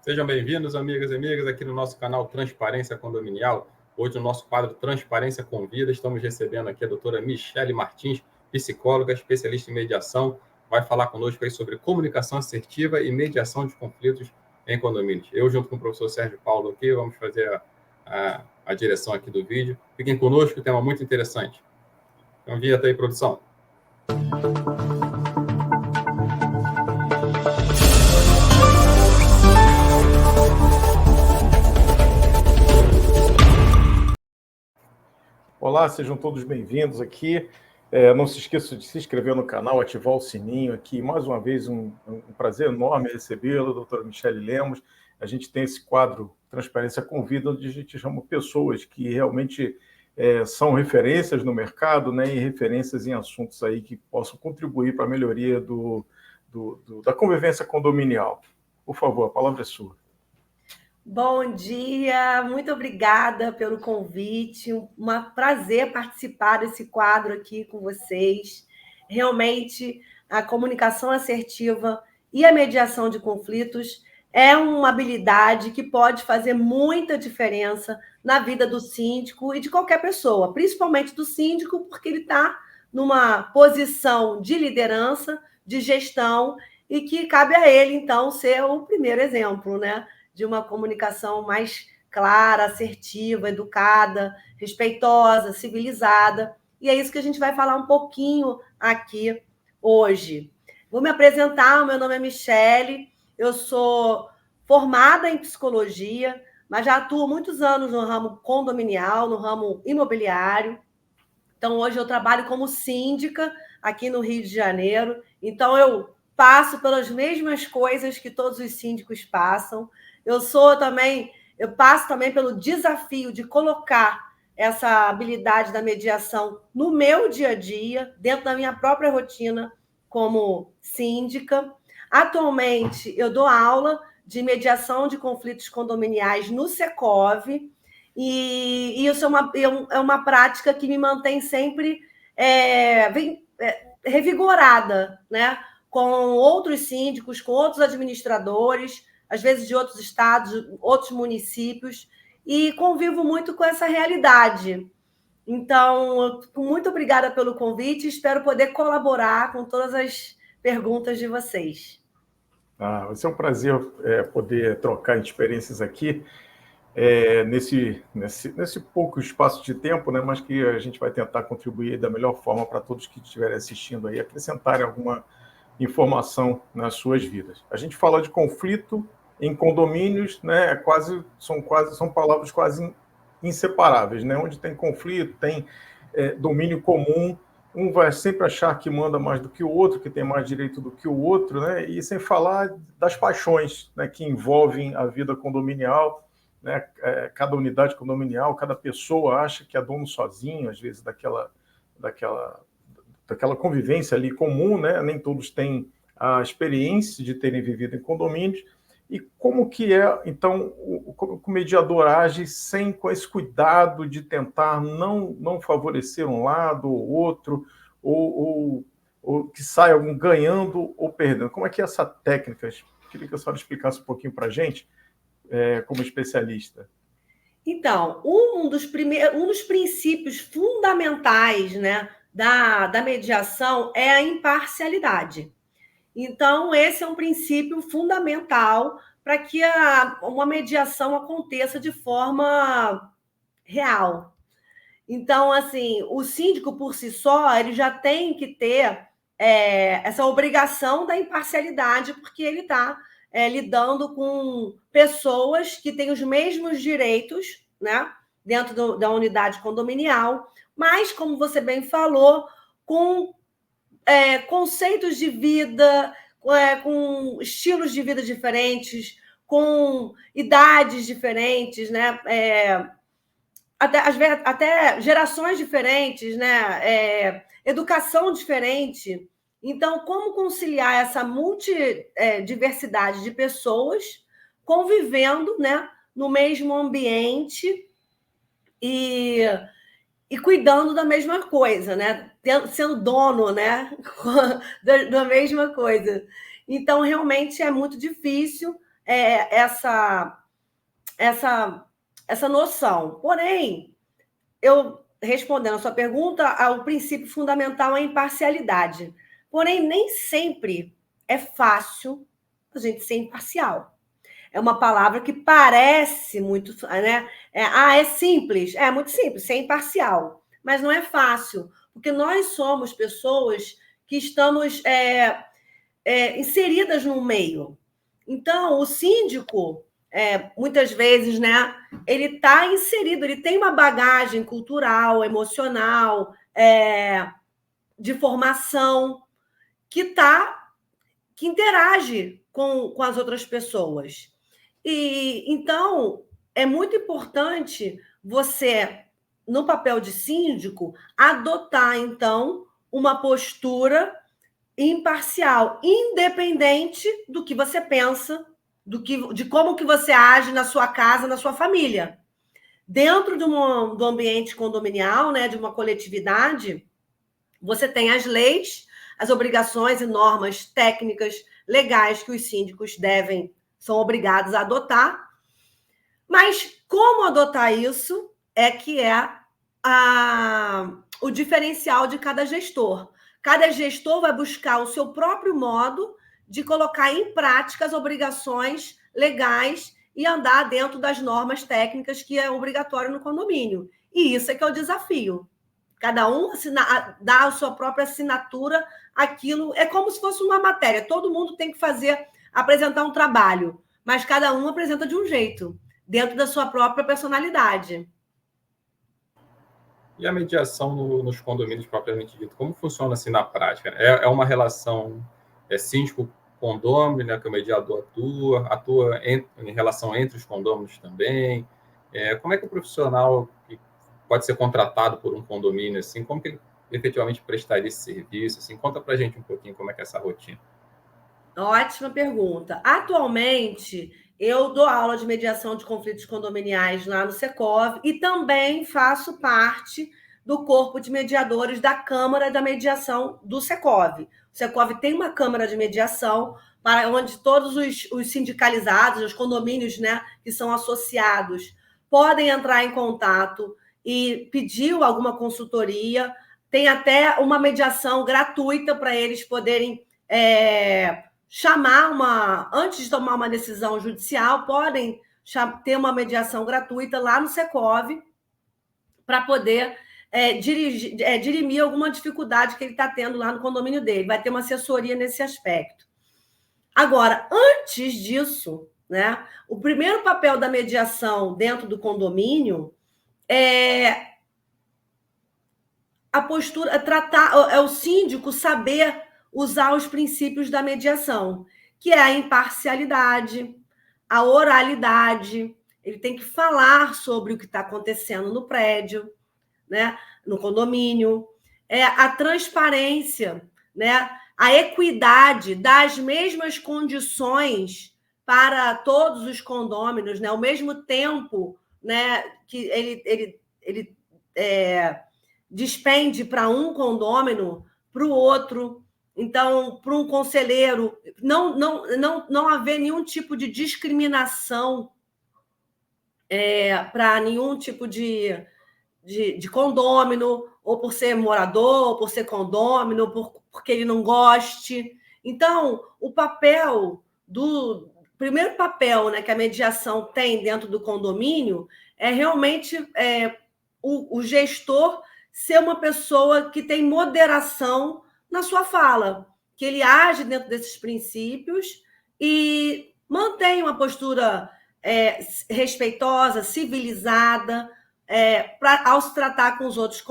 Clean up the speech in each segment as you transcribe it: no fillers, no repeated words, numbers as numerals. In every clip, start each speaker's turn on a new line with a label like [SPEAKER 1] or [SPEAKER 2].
[SPEAKER 1] Sejam bem-vindos, amigas e amigas, aqui no nosso canal Transparência Condominial. Hoje, no nosso quadro Transparência Convida, estamos recebendo aqui a doutora Michele Martins, psicóloga, especialista em mediação, vai falar conosco aí sobre comunicação assertiva e mediação de conflitos em condomínios. Eu, junto com o professor Sérgio Paulo aqui, vamos fazer a direção aqui do vídeo. Fiquem conosco, tema muito interessante. Então, vinheta aí, produção.
[SPEAKER 2] Olá, sejam todos bem-vindos aqui. Não se esqueça de se inscrever no canal, ativar o sininho aqui. Mais uma vez, um prazer enorme recebê-lo, doutora Michele Lemos. A gente tem esse quadro Transparência Convida, onde a gente chama pessoas que realmente são referências no mercado, né, e referências em assuntos aí que possam contribuir para a melhoria da convivência condominial. Por favor, a palavra é sua.
[SPEAKER 3] Bom dia, muito obrigada pelo convite, um prazer participar desse quadro aqui com vocês. Realmente, a comunicação assertiva e a mediação de conflitos é uma habilidade que pode fazer muita diferença na vida do síndico e de qualquer pessoa, principalmente do síndico, porque ele está numa posição de liderança, de gestão, e que cabe a ele, então, ser o primeiro exemplo, né? De uma comunicação mais clara, assertiva, educada, respeitosa, civilizada. E é isso que a gente vai falar um pouquinho aqui hoje. Vou me apresentar, o meu nome é Michele, eu sou formada em psicologia, mas já atuo muitos anos no ramo condominial, no ramo imobiliário. Então, hoje eu trabalho como síndica aqui no Rio de Janeiro. Então, eu passo pelas mesmas coisas que todos os síndicos passam. Eu passo também pelo desafio de colocar essa habilidade da mediação no meu dia a dia, dentro da minha própria rotina como síndica. Atualmente, eu dou aula de mediação de conflitos condominiais no Secov, e isso é uma prática que me mantém sempre revigorada, né? Com outros síndicos, com outros administradores, às vezes de outros estados, outros municípios, e convivo muito com essa realidade. Então, muito obrigada pelo convite, espero poder colaborar com todas as perguntas de vocês.
[SPEAKER 2] Vai ser um prazer poder trocar experiências aqui nesse pouco espaço de tempo, né, mas que a gente vai tentar contribuir da melhor forma para todos que estiverem assistindo aí, acrescentarem alguma informação nas suas vidas. A gente fala de conflito em condomínios, né? São palavras quase inseparáveis, né? Onde tem conflito, tem domínio comum, um vai sempre achar que manda mais do que o outro, que tem mais direito do que o outro, né? E sem falar das paixões, né, que envolvem a vida condominial, né? Cada unidade condominial, cada pessoa acha que é dono sozinho, às vezes daquela convivência ali comum, né? Nem todos têm a experiência de terem vivido em condomínios. E como que então, o mediador age com esse cuidado de tentar não favorecer um lado ou outro, ou que saia algum ganhando ou perdendo? Como é que é essa técnica? Queria que a senhora explicasse um pouquinho para a gente, como especialista.
[SPEAKER 3] Então, um dos princípios fundamentais, né, da mediação é a imparcialidade. Então, esse é um princípio fundamental para que uma mediação aconteça de forma real. Então, assim, o síndico, por si só, ele já tem que ter essa obrigação da imparcialidade, porque ele está lidando com pessoas que têm os mesmos direitos, né, dentro da unidade condominial, mas, como você bem falou, com conceitos de vida, com estilos de vida diferentes, com idades diferentes, né? Até gerações diferentes, né? Educação diferente. Então, como conciliar essa multidiversidade de pessoas convivendo, né, no mesmo ambiente e cuidando da mesma coisa, né? Sendo dono, né? da mesma coisa. Então, realmente é muito difícil essa noção. Porém, eu respondendo a sua pergunta, o princípio fundamental é a imparcialidade. Porém, nem sempre é fácil a gente ser imparcial. É uma palavra que parece muito, né? É simples. É muito simples, ser imparcial. Mas não é fácil, porque nós somos pessoas que estamos inseridas no meio. Então, o síndico, muitas vezes, né, ele está inserido, ele tem uma bagagem cultural, emocional, de formação, que interage com as outras pessoas. E então é muito importante você, no papel de síndico, adotar então uma postura imparcial, independente do que você pensa, de como que você age na sua casa, na sua família. Dentro do ambiente condominial, né, de uma coletividade, você tem as leis, as obrigações e normas técnicas, legais que os síndicos são obrigados a adotar. Mas como adotar isso que é o diferencial de cada gestor. Cada gestor vai buscar o seu próprio modo de colocar em prática as obrigações legais e andar dentro das normas técnicas que é obrigatório no condomínio. E isso é que é o desafio. Cada um dá a sua própria assinatura, aquilo é como se fosse uma matéria. Todo mundo tem que apresentar um trabalho, mas cada um apresenta de um jeito, dentro da sua própria personalidade.
[SPEAKER 1] E a mediação nos condomínios propriamente dito, como funciona assim na prática? É uma relação síndico-condômino, né, que o mediador atua em relação entre os condôminos também. Como é que o profissional que pode ser contratado por um condomínio, assim, como que ele efetivamente prestaria esse serviço? Assim, conta para a gente um pouquinho como é que é essa rotina.
[SPEAKER 3] Ótima pergunta. Atualmente, eu dou aula de mediação de conflitos condominiais lá no Secov e também faço parte do corpo de mediadores da Câmara da Mediação do Secov. O Secov tem uma Câmara de Mediação para onde todos os sindicalizados, os condomínios, né, que são associados, podem entrar em contato e pedir alguma consultoria. Tem até uma mediação gratuita para eles poderem antes de tomar uma decisão judicial, podem ter uma mediação gratuita lá no Secov para poder dirimir alguma dificuldade que ele está tendo lá no condomínio dele. Vai ter uma assessoria nesse aspecto. Agora, antes disso, né, o primeiro papel da mediação dentro do condomínio a postura, é o síndico saber usar os princípios da mediação, que é a imparcialidade, a oralidade. Ele tem que falar sobre o que está acontecendo no prédio, né, no condomínio, a transparência, né, a equidade das mesmas condições para todos os condôminos, né, ao mesmo tempo, né, que ele despende para um condômino, para o outro. Então, para um conselheiro, não haver nenhum tipo de discriminação para nenhum tipo de condômino, ou por ser morador, ou por ser condômino, porque ele não goste. Então, o primeiro papel, né, que a mediação tem dentro do condomínio é realmente o gestor ser uma pessoa que tem moderação na sua fala, que ele age dentro desses princípios e mantém uma postura respeitosa, civilizada, ao se tratar com os outros,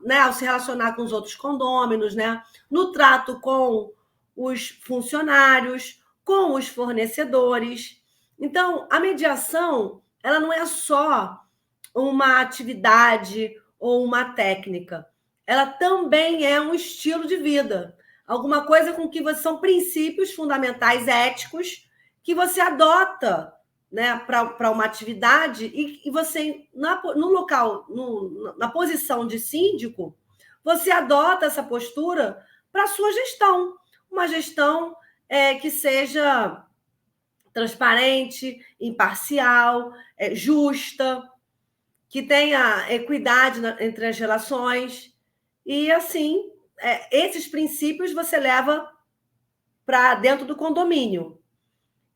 [SPEAKER 3] né, ao se relacionar com os outros condôminos, né, no trato com os funcionários, com os fornecedores. Então, a mediação, ela não é só uma atividade ou uma técnica, ela também é um estilo de vida, alguma coisa com que são princípios fundamentais éticos que você adota, né, para uma atividade e você, no local, na posição de síndico, você adota essa postura para a sua gestão, uma gestão que seja transparente, imparcial, justa, que tenha equidade entre as relações. E, assim, esses princípios você leva para dentro do condomínio.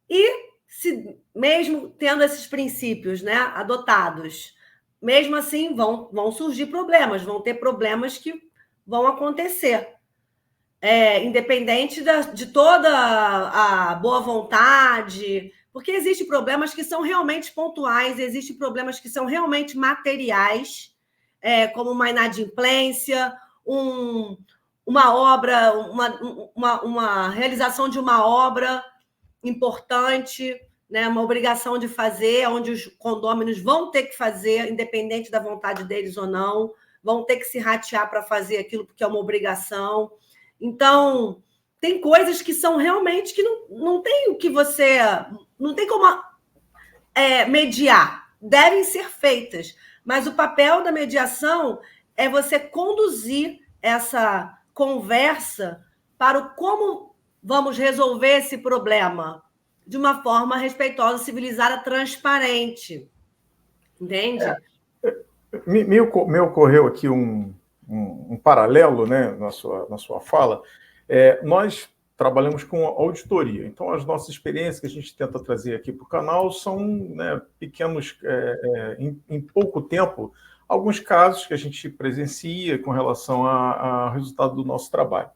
[SPEAKER 3] E, mesmo tendo esses princípios, né, adotados, mesmo assim vão surgir problemas, vão ter problemas que vão acontecer. Independente de toda a boa vontade, porque existem problemas que são realmente pontuais, existem problemas que são realmente materiais, como uma inadimplência, uma obra, uma realização de uma obra importante, né, uma obrigação de fazer, onde os condôminos vão ter que fazer, independente da vontade deles ou não, vão ter que se ratear para fazer aquilo porque é uma obrigação. Então, tem coisas que são realmente que não tem o que você... Não tem como mediar. Devem ser feitas. Mas o papel da mediação é você conduzir essa conversa para como vamos resolver esse problema de uma forma respeitosa, civilizada, transparente. Entende?
[SPEAKER 2] Me ocorreu aqui um paralelo, né, na sua fala. Nós trabalhamos com auditoria, então as nossas experiências que a gente tenta trazer aqui para o canal são, né, pequenos, em pouco tempo, alguns casos que a gente presencia com relação ao resultado do nosso trabalho.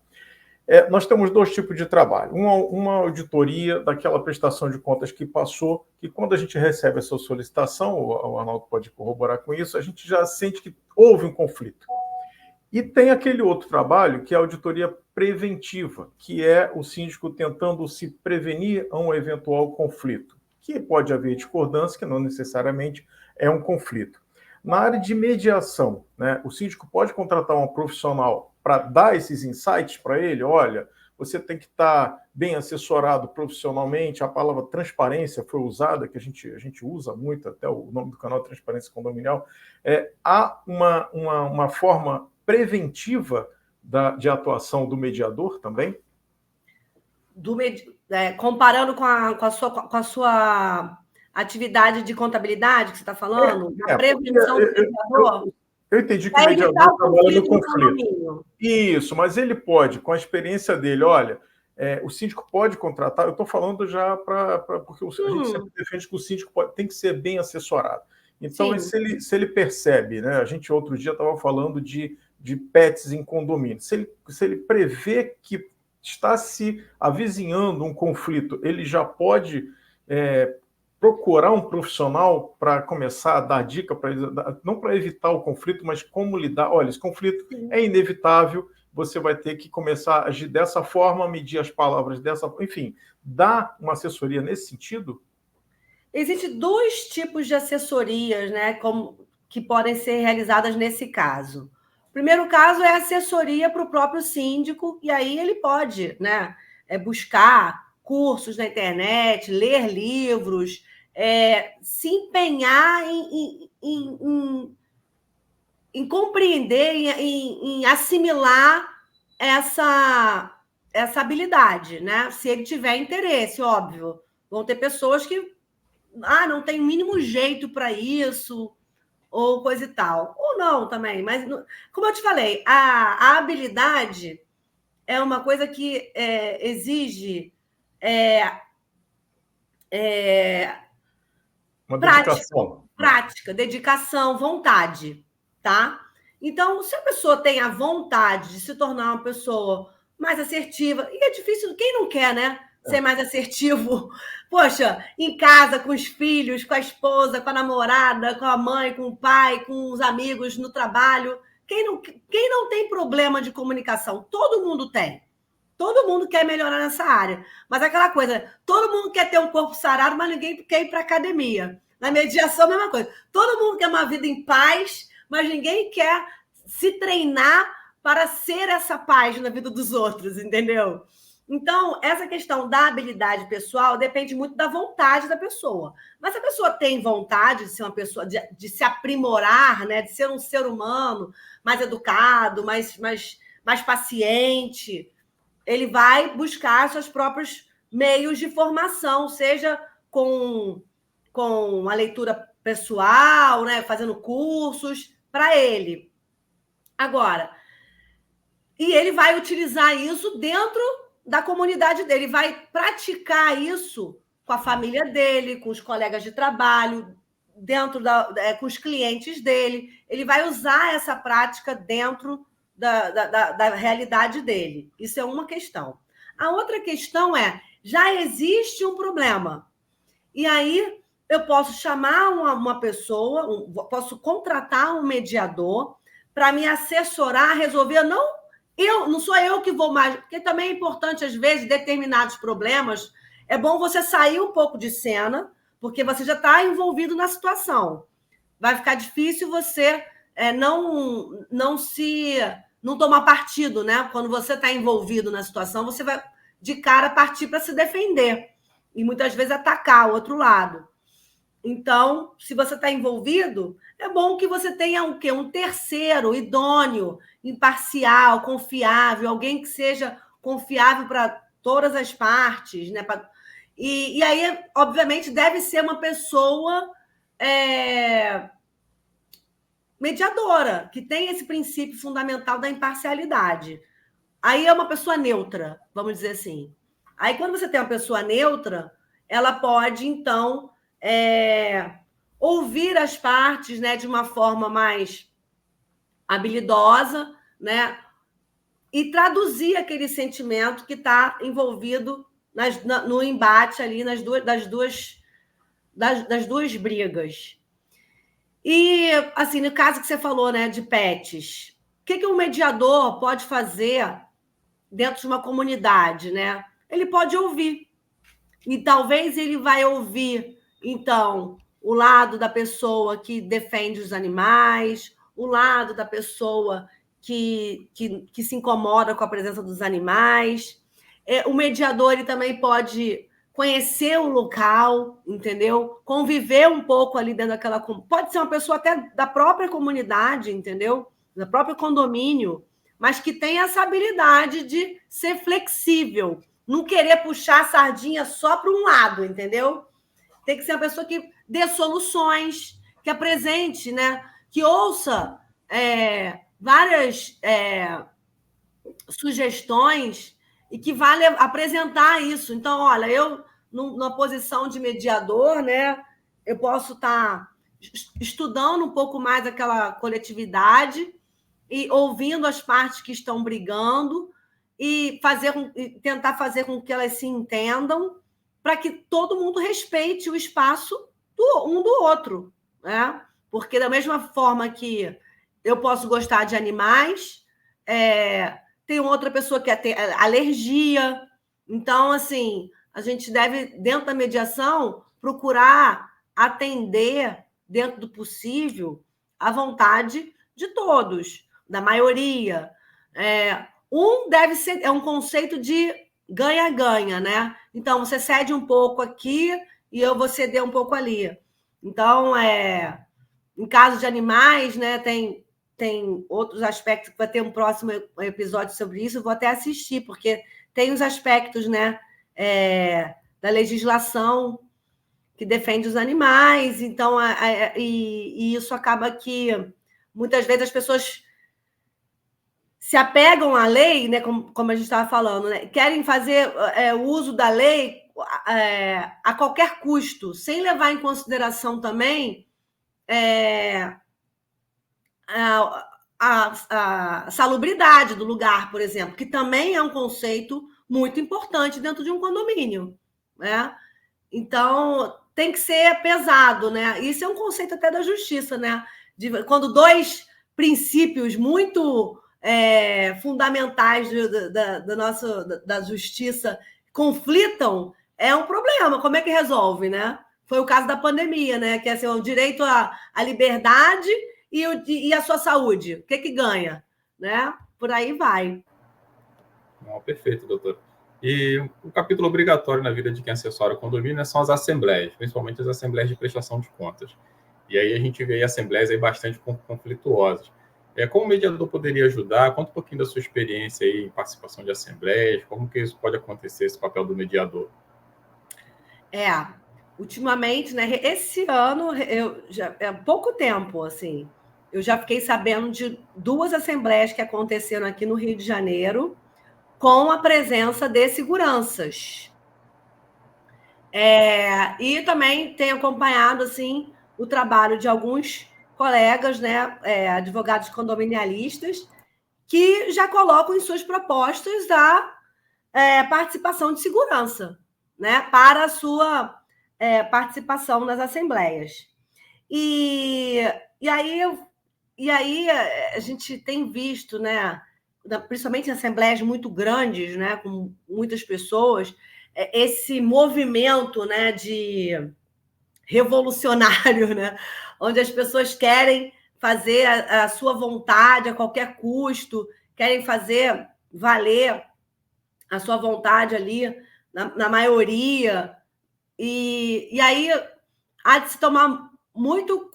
[SPEAKER 2] Nós temos dois tipos de trabalho. Uma auditoria daquela prestação de contas que passou, que quando a gente recebe essa solicitação, o Arnaldo pode corroborar com isso, a gente já sente que houve um conflito. E tem aquele outro trabalho, que é a auditoria preventiva, que é o síndico tentando se prevenir a um eventual conflito, que pode haver discordância, que não necessariamente é um conflito. Na área de mediação, né, o síndico pode contratar um profissional para dar esses insights para ele. Olha, você tem que estar bem assessorado profissionalmente. A palavra transparência foi usada, que a gente usa muito, até o nome do canal é Transparência Condominial. Há uma forma preventiva de atuação do mediador também?
[SPEAKER 3] Comparando com a sua atividade de contabilidade que você está falando, a prevenção do mediador...
[SPEAKER 2] Eu entendi que o mediador trabalha no conflito. Isso, mas ele pode, com a experiência dele, olha, o síndico pode contratar, eu estou falando já porque a gente sempre defende que o síndico tem que ser bem assessorado. Então, se ele percebe, né, a gente outro dia estava falando de pets em condomínio, se ele prevê que está se avizinhando um conflito, ele já pode procurar um profissional para começar a dar dica para ele, não para evitar o conflito, mas como lidar. Olha, esse conflito é inevitável, você vai ter que começar a agir dessa forma, medir as palavras dessa forma, enfim, dar uma assessoria nesse sentido?
[SPEAKER 3] Existem dois tipos de assessorias, né, que podem ser realizadas nesse caso. O primeiro caso é assessoria para o próprio síndico, e aí ele pode, né, buscar cursos na internet, ler livros, se empenhar em compreender, em assimilar essa habilidade, né? Se ele tiver interesse, óbvio. Vão ter pessoas que não tem o mínimo jeito para isso, ou coisa e tal. Ou não também, mas, como eu te falei, a habilidade é uma coisa que exige
[SPEAKER 2] uma dedicação.
[SPEAKER 3] Prática, dedicação, vontade, tá? Então, se a pessoa tem a vontade de se tornar uma pessoa mais assertiva, e é difícil, quem não quer, né? Ser mais assertivo, poxa, em casa, com os filhos, com a esposa, com a namorada, com a mãe, com o pai, com os amigos, no trabalho. Quem não tem problema de comunicação? Todo mundo tem. Todo mundo quer melhorar nessa área. Mas aquela coisa, todo mundo quer ter um corpo sarado, mas ninguém quer ir para a academia. Na mediação, a mesma coisa. Todo mundo quer uma vida em paz, mas ninguém quer se treinar para ser essa paz na vida dos outros, entendeu? Então, essa questão da habilidade pessoal depende muito da vontade da pessoa. Mas se a pessoa tem vontade de ser uma pessoa, de se aprimorar, né, de ser um ser humano mais educado, mais paciente, ele vai buscar seus próprios meios de formação, seja com a leitura pessoal, né? Fazendo cursos para ele. Agora, e ele vai utilizar isso dentro da comunidade dele, vai praticar isso com a família dele, com os colegas de trabalho, com os clientes dele. Ele vai usar essa prática dentro da realidade dele. Isso é uma questão. A outra questão é, já existe um problema. E aí eu posso chamar uma pessoa, posso contratar um mediador para me assessorar, resolver. Não sou eu que vou mais, porque também é importante, às vezes, determinados problemas, é bom você sair um pouco de cena, porque você já está envolvido na situação. Vai ficar difícil você não tomar partido, né? Quando você está envolvido na situação, você vai, de cara, partir para se defender e, muitas vezes, atacar o outro lado. Então, se você está envolvido, é bom que você tenha um terceiro, idôneo, imparcial, confiável, alguém que seja confiável para todas as partes, né? E aí, obviamente, deve ser uma pessoa mediadora, que tem esse princípio fundamental da imparcialidade. Aí é uma pessoa neutra, vamos dizer assim. Aí, quando você tem uma pessoa neutra, ela pode, então, ouvir as partes, né, de uma forma mais habilidosa, né, e traduzir aquele sentimento que está envolvido no embate ali das duas brigas. E, assim, no caso que você falou, né, de pets, o que um mediador pode fazer dentro de uma comunidade, né? Ele pode ouvir. E talvez ele vai ouvir, então, o lado da pessoa que defende os animais, o lado da pessoa que se incomoda com a presença dos animais. O mediador ele também pode conhecer o local, entendeu? Conviver um pouco ali dentro daquela... Pode ser uma pessoa até da própria comunidade, entendeu? Do próprio condomínio, mas que tem essa habilidade de ser flexível, não querer puxar a sardinha só para um lado, entendeu? Tem que ser uma pessoa que dê soluções, que apresente, né? Que ouça várias sugestões e que vá apresentar isso. Então, olha, eu, numa posição de mediador, né? Eu posso estar estudando um pouco mais aquela coletividade e ouvindo as partes que estão brigando e tentar fazer com que elas se entendam para que todo mundo respeite o espaço um do outro, né? Porque da mesma forma que eu posso gostar de animais, tem outra pessoa que tem alergia. Então, assim, a gente deve, dentro da mediação, procurar atender, dentro do possível, a vontade de todos, da maioria. Deve ser um conceito de ganha-ganha, né? Então, você cede um pouco aqui e eu vou ceder um pouco ali. Então, em caso de animais, né, tem outros aspectos, que vai ter um próximo episódio sobre isso, eu vou até assistir, porque tem os aspectos, né, da legislação que defende os animais, então, e isso acaba que, muitas vezes, as pessoas se apegam à lei, né, como a gente estava falando, né, querem fazer o uso da lei a qualquer custo, sem levar em consideração também a salubridade do lugar, por exemplo, que também é um conceito muito importante dentro de um condomínio, né? Então, tem que ser pesado, né? Isso é um conceito até da justiça, né? Quando dois princípios muito fundamentais da justiça conflitam, é um problema. Como é que resolve, né? Foi o caso da pandemia, né? Que é assim, o direito à liberdade e a sua saúde. O que ganha? Né? Por aí vai.
[SPEAKER 1] Não, perfeito, doutor. E o capítulo obrigatório na vida de quem assessora o condomínio são as assembleias, principalmente as assembleias de prestação de contas. E aí a gente vê assembleias aí bastante conflituosas. Como o mediador poderia ajudar? Conta um pouquinho da sua experiência aí em participação de assembleias, como que isso pode acontecer, esse papel do mediador.
[SPEAKER 3] ultimamente, né, esse ano, há pouco tempo, assim, eu já fiquei sabendo de 2 assembleias que aconteceram aqui no Rio de Janeiro, com a presença de seguranças. E também tenho acompanhado, assim, o trabalho de alguns colegas, né, advogados condominialistas, que já colocam em suas propostas a participação de segurança, né, para a sua participação nas assembleias. E aí a gente tem visto, né, principalmente em assembleias muito grandes, né, com muitas pessoas, esse movimento, né, de revolucionário, né, onde as pessoas querem fazer a sua vontade a qualquer custo, querem fazer valer a sua vontade ali na maioria. E aí há de se tomar muito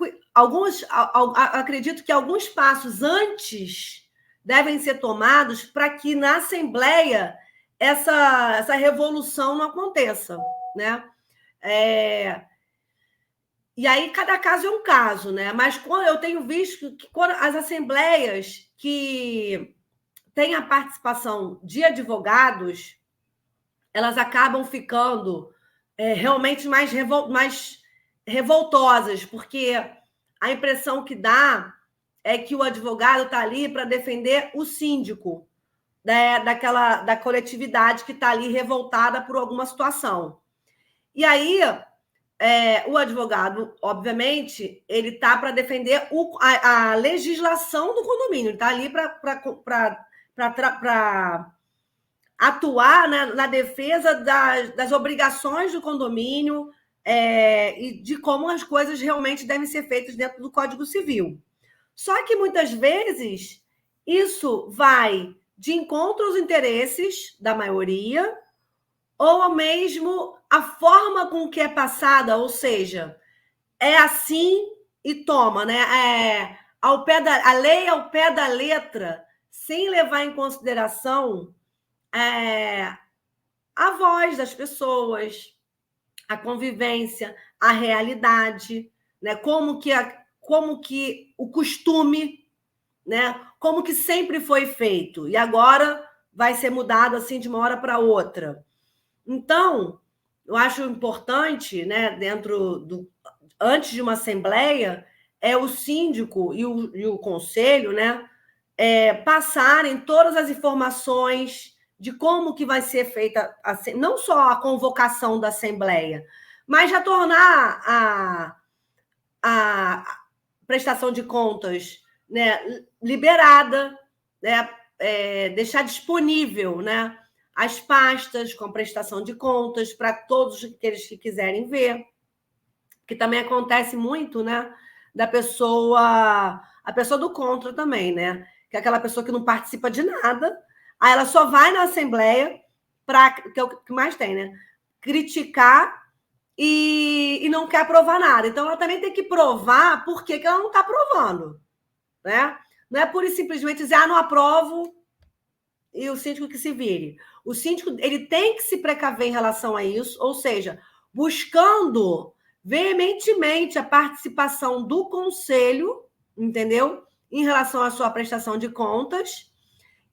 [SPEAKER 3] acredito que alguns passos antes devem ser tomados para que na Assembleia essa revolução não aconteça, né? E aí cada caso é um caso, né? Mas quando eu tenho visto que quando as assembleias que têm a participação de advogados, elas acabam ficando realmente mais revoltosas, porque a impressão que dá é que o advogado está ali para defender o síndico, né, da coletividade que está ali revoltada por alguma situação. E aí, o advogado, obviamente, ele está para defender a legislação do condomínio, ele está ali para atuar, né, na defesa das obrigações do condomínio, e de como as coisas realmente devem ser feitas dentro do Código Civil. Só que, muitas vezes, isso vai de encontro aos interesses da maioria, ou mesmo a forma com que é passada, ou seja, é assim e toma, né? A lei ao pé da letra, sem levar em consideração a voz das pessoas, a convivência, a realidade, né? Como que o costume, né? Como que sempre foi feito e agora vai ser mudado assim de uma hora para outra. Então, eu acho importante, né, antes de uma assembleia, o síndico e o conselho, né, passarem todas as informações de como que vai ser feita, não só a convocação da assembleia, mas já tornar a prestação de contas, né, liberada, né, deixar disponível, né, as pastas com prestação de contas para todos aqueles que quiserem ver, que também acontece muito, né, a pessoa do contra também, né, que é aquela pessoa que não participa de nada, aí ela só vai na assembleia que é o que mais tem, né, criticar e não quer provar nada. Então ela também tem que provar por que ela não está provando, né? Não é pura e simplesmente dizer, não aprovo, e o síndico que se vire. O síndico ele tem que se precaver em relação a isso, ou seja, buscando veementemente a participação do conselho, entendeu? Em relação à sua prestação de contas,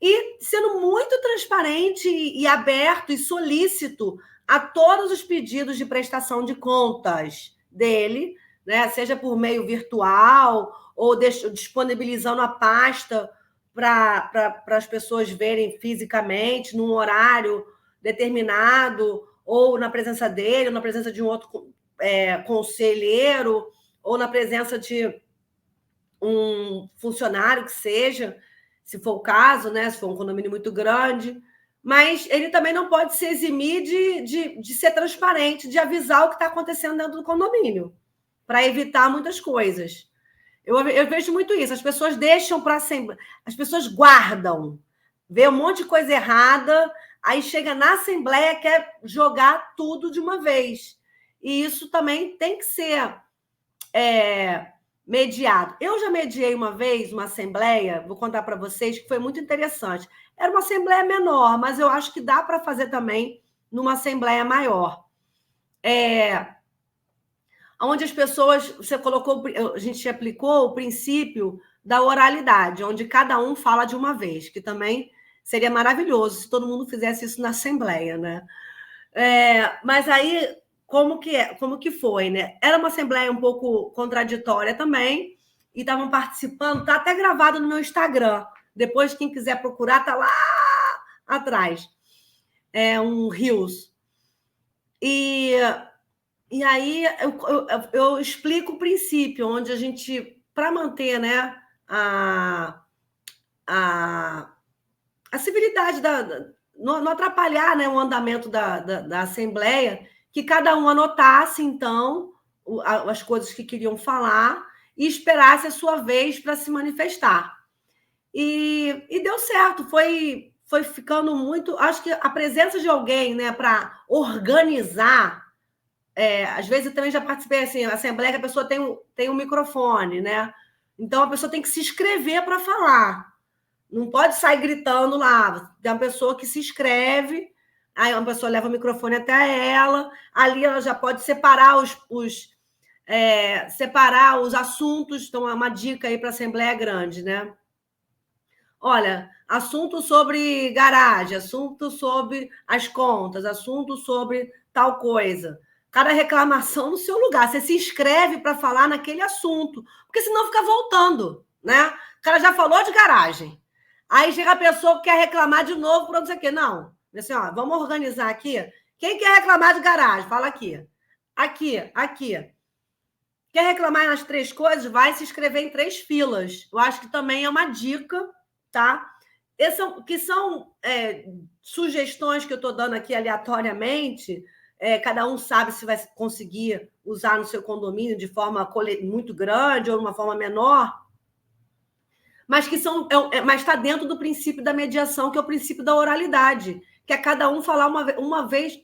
[SPEAKER 3] e sendo muito transparente e aberto e solícito a todos os pedidos de prestação de contas dele, né? Seja por meio virtual ou disponibilizando a pasta para as pessoas verem fisicamente, num horário determinado, ou na presença dele, ou na presença de um outro conselheiro, ou na presença de um funcionário que seja, se for o caso, né? Se for um condomínio muito grande. Mas ele também não pode se eximir de ser transparente, de avisar o que está acontecendo dentro do condomínio, para evitar muitas coisas. Eu vejo muito isso. As pessoas deixam para assembleia, as pessoas guardam, vê um monte de coisa errada, aí chega na assembleia e quer jogar tudo de uma vez. E isso também tem que ser mediado. Eu já mediei uma vez uma assembleia, vou contar para vocês, que foi muito interessante. Era uma assembleia menor, mas eu acho que dá para fazer também numa assembleia maior. onde as pessoas, a gente aplicou o princípio da oralidade, onde cada um fala de uma vez, que também seria maravilhoso se todo mundo fizesse isso na Assembleia, né? Mas aí, como que foi, né? Era uma Assembleia um pouco contraditória também, e estavam participando, está até gravado no meu Instagram. Depois, quem quiser procurar, está lá atrás. Um Reels. E aí eu explico o princípio, onde a gente, para manter, né, a civilidade, não atrapalhar, né, o andamento da Assembleia, que cada um anotasse, então, as coisas que queriam falar e esperasse a sua vez para se manifestar. E deu certo, foi ficando muito... Acho que a presença de alguém, né, para organizar... às vezes eu também já participei, assim, na Assembleia, que a pessoa tem um microfone, né? Então, a pessoa tem que se inscrever para falar. Não pode sair gritando lá. Tem uma pessoa que se inscreve, aí uma pessoa leva o microfone até ela, ali ela já pode separar separar os assuntos. Então, é uma dica aí para a Assembleia Grande, né? Olha, assunto sobre garagem, assunto sobre as contas, assunto sobre tal coisa. Cada reclamação no seu lugar. Você se inscreve para falar naquele assunto, porque senão fica voltando, né? O cara já falou de garagem. Aí chega a pessoa que quer reclamar de novo por não sei o quê. Não. Assim, ó, vamos organizar aqui. Quem quer reclamar de garagem? Fala aqui. Aqui. Quer reclamar nas 3 coisas? Vai se inscrever em 3 filas. Eu acho que também é uma dica, tá? Que são sugestões que eu estou dando aqui aleatoriamente. Cada um sabe se vai conseguir usar no seu condomínio de forma muito grande ou de uma forma menor, mas mas está dentro do princípio da mediação, que é o princípio da oralidade, que é cada um falar uma vez,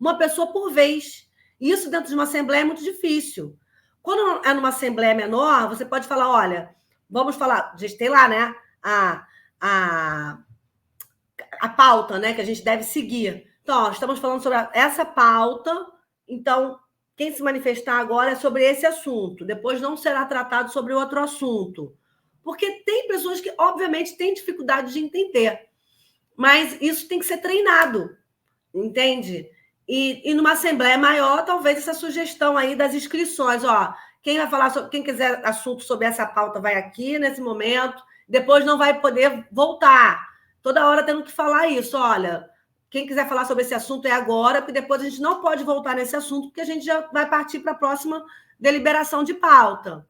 [SPEAKER 3] uma pessoa por vez. Isso dentro de uma Assembleia é muito difícil. Quando é numa Assembleia menor, você pode falar, olha, vamos falar, a gente tem lá, né, a pauta, né, que a gente deve seguir. Então, ó, estamos falando sobre essa pauta, então, quem se manifestar agora é sobre esse assunto, depois não será tratado sobre outro assunto. Porque tem pessoas que, obviamente, têm dificuldade de entender, mas isso tem que ser treinado, entende? E numa Assembleia maior, talvez essa sugestão aí das inscrições, ó, quem vai falar quem quiser assunto sobre essa pauta vai aqui nesse momento, depois não vai poder voltar. Toda hora tendo que falar isso, olha, quem quiser falar sobre esse assunto é agora, porque depois a gente não pode voltar nesse assunto, porque a gente já vai partir para a próxima deliberação de pauta.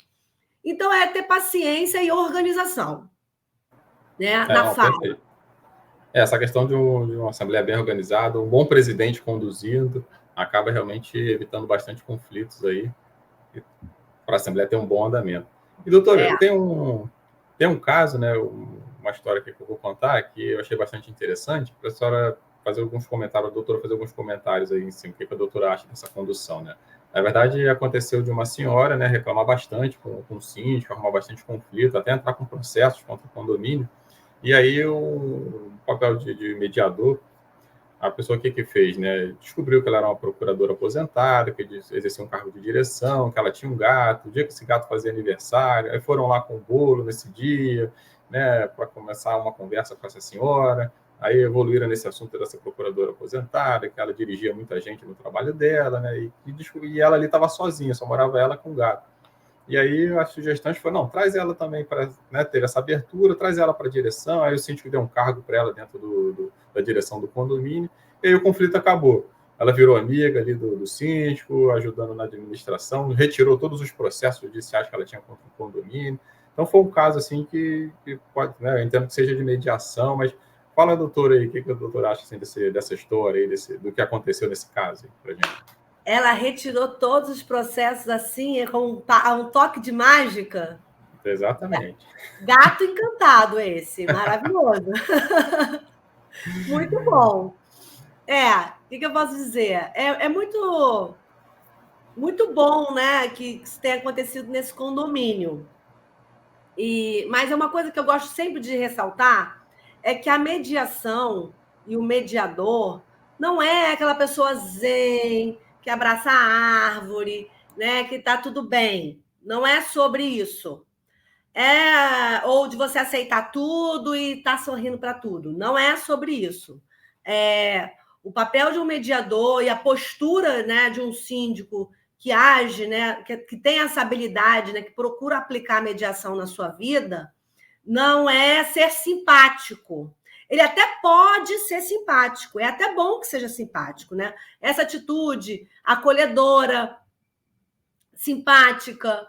[SPEAKER 3] Então, é ter paciência e organização, né, na fala.
[SPEAKER 1] Perfeito. Essa questão de uma Assembleia bem organizada, um bom presidente conduzindo, acaba realmente evitando bastante conflitos aí, para a Assembleia ter um bom andamento. E, doutora, tem um caso, né, uma história que eu vou contar, que eu achei bastante interessante, para a senhora fazer alguns comentários, a doutora fazer alguns comentários aí em cima, o que a doutora acha dessa condução, né? Na verdade, aconteceu de uma senhora, né, reclamar bastante com o síndico, arrumar bastante conflito, até entrar com processos contra o condomínio. E aí, o papel de mediador, a pessoa que fez, né, descobriu que ela era uma procuradora aposentada, que exercia um cargo de direção, que ela tinha um gato, o dia que esse gato fazia aniversário, aí foram lá com o bolo nesse dia, né, para começar uma conversa com essa senhora. Aí evoluíram nesse assunto dessa procuradora aposentada, que ela dirigia muita gente no trabalho dela, né? E ela ali estava sozinha, só morava ela com o gato. E aí as sugestões foram, não, traz ela também para, né, ter essa abertura, traz ela para a direção. Aí o síndico deu um cargo para ela dentro da direção do condomínio, e aí o conflito acabou. Ela virou amiga ali do síndico, ajudando na administração, retirou todos os processos judiciais que ela tinha contra o condomínio. Então foi um caso assim que pode, né, eu entendo que seja de mediação, mas fala, doutora, aí, o que a doutora acha assim, dessa história, aí, do que aconteceu nesse caso para gente?
[SPEAKER 3] Ela retirou todos os processos assim, com um toque de mágica.
[SPEAKER 1] Exatamente.
[SPEAKER 3] Gato encantado esse, maravilhoso. Muito bom. O que eu posso dizer? É muito, muito bom, né, que isso tenha acontecido nesse condomínio. Mas é uma coisa que eu gosto sempre de ressaltar, é que a mediação e o mediador não é aquela pessoa zen, que abraça a árvore, né, que está tudo bem. Não é sobre isso. Ou de você aceitar tudo e estar sorrindo para tudo. Não é sobre isso. O papel de um mediador e a postura, né, de um síndico que age, né, que tem essa habilidade, né, que procura aplicar a mediação na sua vida, não é ser simpático. Ele até pode ser simpático, é até bom que seja simpático, né? Essa atitude acolhedora, simpática,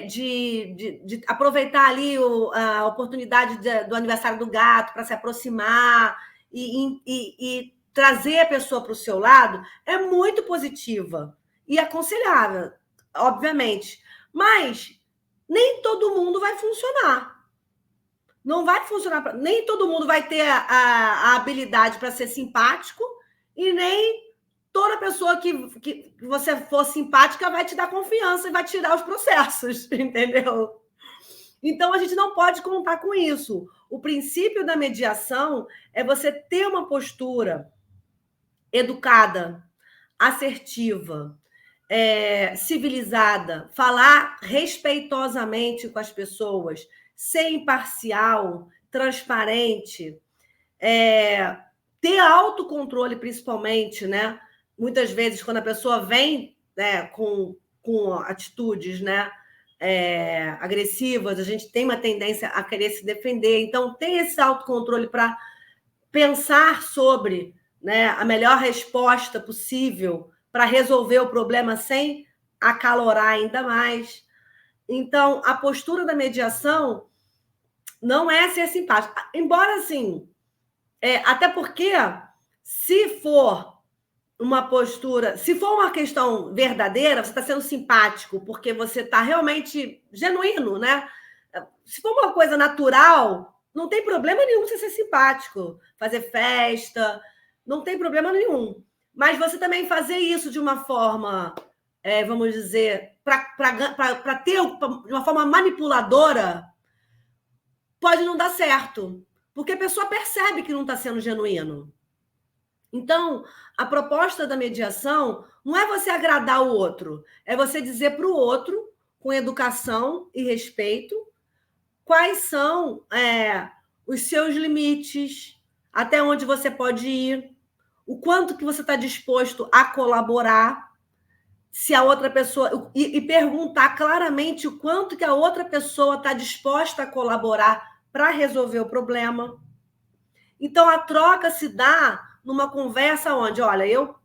[SPEAKER 3] de aproveitar ali a oportunidade do aniversário do gato para se aproximar e trazer a pessoa para o seu lado, é muito positiva e aconselhável, obviamente. Mas nem todo mundo vai funcionar. Não vai funcionar. Nem todo mundo vai ter a habilidade para ser simpático e nem toda pessoa que você for simpática vai te dar confiança e vai tirar os processos, entendeu? Então, a gente não pode contar com isso. O princípio da mediação é você ter uma postura educada, assertiva, civilizada, falar respeitosamente com as pessoas, ser imparcial, transparente, ter autocontrole, principalmente, né? Muitas vezes, quando a pessoa vem, né, com atitudes, né, agressivas, a gente tem uma tendência a querer se defender. Então, tem esse autocontrole para pensar sobre, né, a melhor resposta possível para resolver o problema sem acalorar ainda mais. Então, a postura da mediação não é ser simpática. Embora, assim, até porque, se for uma postura, se for uma questão verdadeira, você está sendo simpático porque você está realmente genuíno, né? Se for uma coisa natural, não tem problema nenhum você ser simpático, fazer festa, não tem problema nenhum. Mas você também fazer isso de uma forma, vamos dizer, para ter de uma forma manipuladora, pode não dar certo, porque a pessoa percebe que não está sendo genuíno. Então, a proposta da mediação não é você agradar o outro, é você dizer para o outro, com educação e respeito, quais são os seus limites, até onde você pode ir, o quanto que você está disposto a colaborar, se a outra pessoa... E perguntar claramente o quanto que a outra pessoa está disposta a colaborar para resolver o problema. Então, a troca se dá numa conversa onde, olha, eu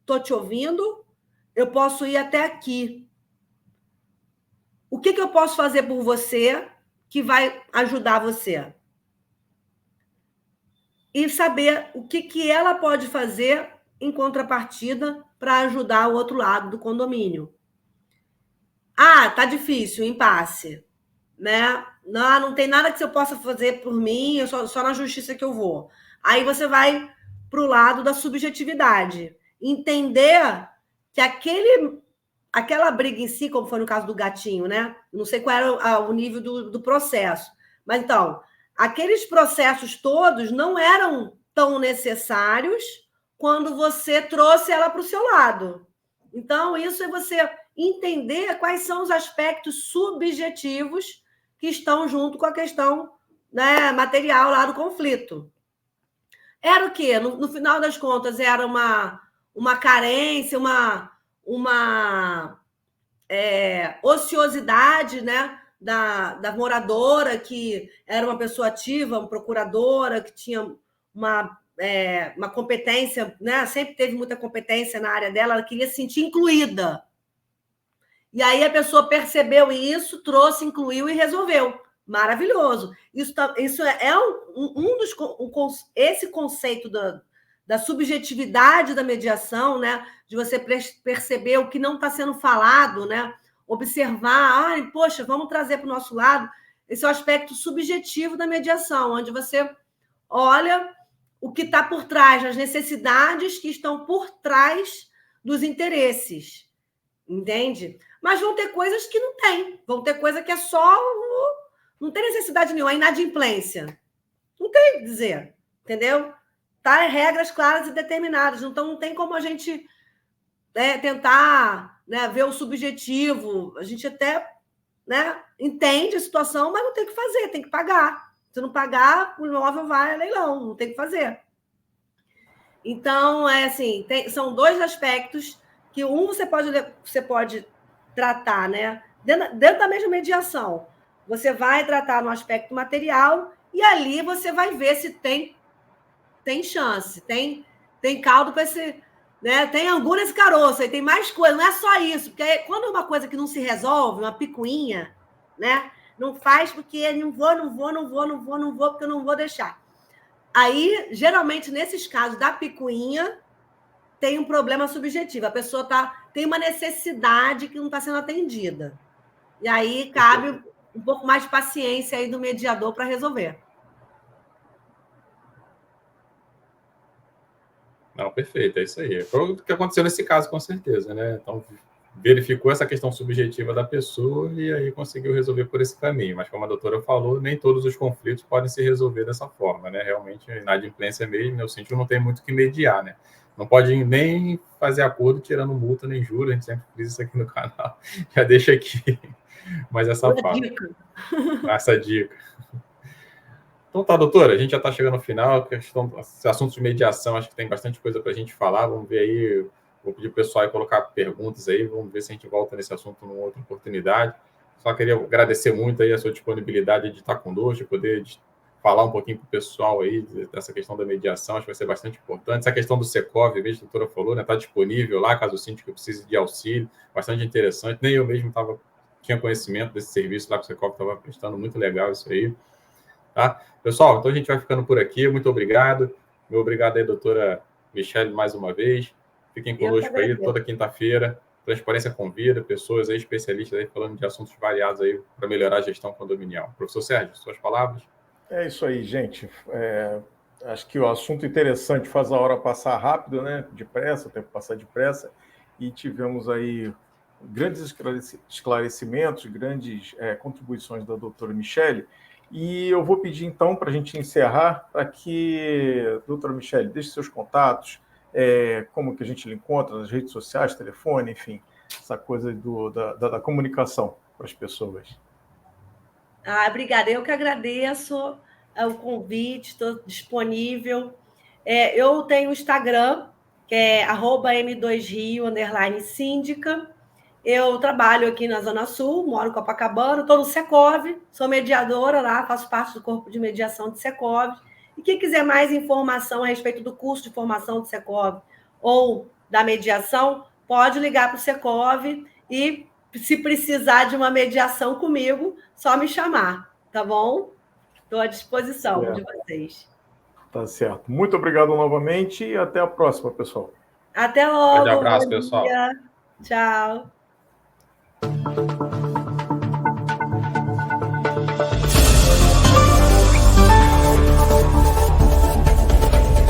[SPEAKER 3] estou te ouvindo, eu posso ir até aqui. O que eu posso fazer por você que vai ajudar você? E saber o que ela pode fazer em contrapartida para ajudar o outro lado do condomínio. Tá difícil, impasse, né? Não tem nada que você possa fazer por mim, só na justiça que eu vou. Aí você vai para o lado da subjetividade. Entender que aquela briga em si, como foi no caso do gatinho, né? Não sei qual era o nível do processo. Mas, então, aqueles processos todos não eram tão necessários quando você trouxe ela para o seu lado. Então, isso é você entender quais são os aspectos subjetivos que estão junto com a questão, né, material lá do conflito. Era o quê? No final das contas, era uma carência, uma ociosidade, né, da moradora, que era uma pessoa ativa, uma procuradora, que tinha uma competência, né, sempre teve muita competência na área dela, ela queria se sentir incluída. E aí a pessoa percebeu isso, trouxe, incluiu e resolveu. Maravilhoso. Isso é esse conceito da subjetividade da mediação, né? De você perceber o que não está sendo falado, né? Observar, poxa, vamos trazer para o nosso lado. Esse é o aspecto subjetivo da mediação, onde você olha o que está por trás, as necessidades que estão por trás dos interesses. Entende? Mas vão ter coisas que não tem. Vão ter coisa que é só... Não tem necessidade nenhuma, é inadimplência. Não tem o que dizer, entendeu? Tá, regras claras e determinadas. Então, não tem como a gente tentar né, ver o subjetivo. A gente até, né, entende a situação, mas não tem o que fazer, tem que pagar. Se não pagar, o imóvel vai a leilão, não tem o que fazer. Então, assim, são dois aspectos que você pode tratar, né? Dentro da mesma mediação. Você vai tratar no aspecto material e ali você vai ver se tem chance, tem caldo para esse, né? Tem angu nesse caroço, aí tem mais coisa, não é só isso, porque quando é uma coisa que não se resolve, uma picuinha, né? Não faz porque não vou, porque eu não vou deixar. Aí, geralmente, nesses casos da picuinha, tem um problema subjetivo. A pessoa tem uma necessidade que não está sendo atendida. E aí cabe um pouco mais de paciência aí do mediador para resolver.
[SPEAKER 1] Não, perfeito, é isso aí. Foi o que aconteceu nesse caso, com certeza, né? Então, verificou essa questão subjetiva da pessoa e aí conseguiu resolver por esse caminho. Mas, como a doutora falou, nem todos os conflitos podem se resolver dessa forma, né? Realmente, a inadimplência mesmo, eu sinto, não tem muito que mediar, né? Não pode nem fazer acordo tirando multa nem juros, a gente sempre diz isso aqui no canal. Já deixa aqui mais essa essa dica. Então tá, doutora, a gente já está chegando ao final, esse assunto de mediação, acho que tem bastante coisa para a gente falar, vamos ver aí, vou pedir para o pessoal aí colocar perguntas aí, vamos ver se a gente volta nesse assunto numa outra oportunidade. Só queria agradecer muito aí a sua disponibilidade de estar conosco, de poder falar um pouquinho para o pessoal aí dessa questão da mediação, acho que vai ser bastante importante. Essa questão do Secov, a doutora falou, né, está disponível lá, caso o síndico precise de auxílio, bastante interessante, nem eu mesmo tinha conhecimento desse serviço lá que o Secov estava prestando, muito legal isso aí. Tá? Pessoal, então a gente vai ficando por aqui. Muito obrigado. Meu obrigado aí, doutora Michele, mais uma vez. Fiquem conosco aí toda quinta-feira. Transparência convida pessoas aí, especialistas aí, falando de assuntos variados aí para melhorar a gestão condominial. Professor Sérgio, suas palavras?
[SPEAKER 2] É isso aí, gente. Acho que o assunto interessante faz a hora passar rápido, né? Depressa, o tempo passar depressa. E tivemos aí grandes esclarecimentos, grandes contribuições da doutora Michele. E eu vou pedir, então, para a gente encerrar, para que, doutora Michele, deixe seus contatos, como que a gente lhe encontra nas redes sociais, telefone, enfim, essa coisa da comunicação para as pessoas.
[SPEAKER 3] Obrigada. Eu que agradeço o convite, estou disponível. Eu tenho o Instagram, que é @m2rio_síndica. Eu trabalho aqui na Zona Sul, moro em Copacabana, estou no Secov, sou mediadora lá, faço parte do corpo de mediação de Secov. E quem quiser mais informação a respeito do curso de formação de Secov ou da mediação, pode ligar para o Secov e, se precisar de uma mediação comigo, só me chamar, tá bom? Estou à disposição de vocês.
[SPEAKER 2] Tá certo. Muito obrigado novamente e até a próxima, pessoal.
[SPEAKER 3] Até logo.
[SPEAKER 1] Um grande abraço, pessoal.
[SPEAKER 3] Tchau.